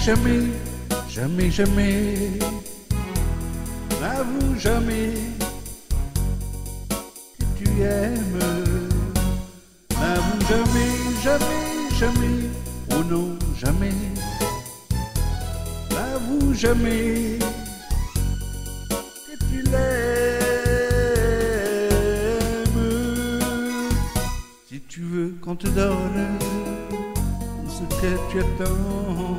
jamais, jamais, jamais, n'avoue jamais que tu aimes. N'avoue jamais, jamais, jamais, oh non, jamais. N'avoue jamais que tu l'aimes. Si tu veux qu'on te donne ce que tu attends,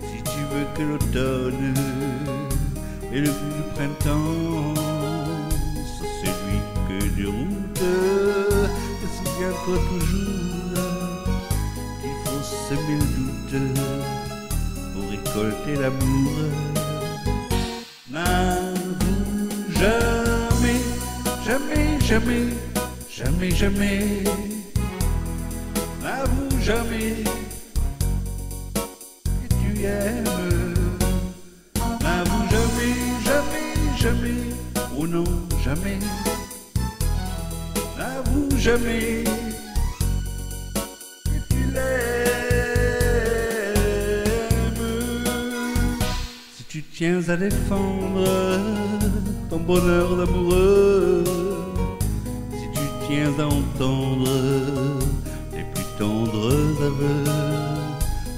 si tu veux que l'automne et le goût du printemps soient celui que de route, souviens-toi toujours qu'il faut semer le doute pour récolter l'amour. N'avoue jamais, jamais, jamais, jamais, jamais, n'avoue jamais que tu aimes. N'avoue jamais, jamais, jamais, oh non, jamais. N'avoue jamais que tu l'aimes. Si tu tiens à défendre ton bonheur d'amoureux, si tu tiens à entendre les plus tendres aveux,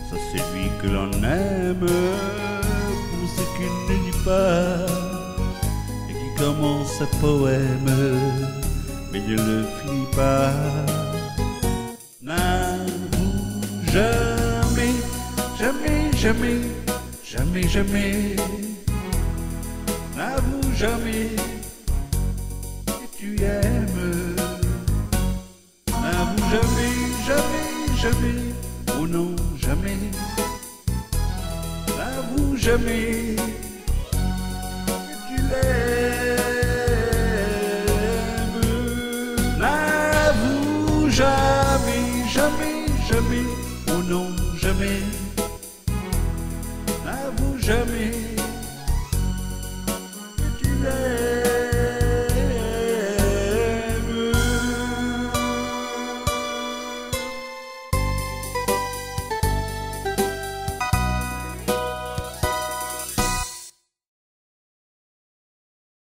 ça c'est lui que l'on aime pour ce qu'il ne dit pas et qui commence un poème mais ne le finit pas. N'avoue jamais, jamais, jamais, jamais, jamais, n'avoue jamais que tu aimes. N'avoue jamais, jamais, jamais, oh non, jamais. N'avoue jamais que tu l'aimes. N'avoue jamais, jamais, jamais, oh non, jamais. N'avoue jamais que tu l'aimes.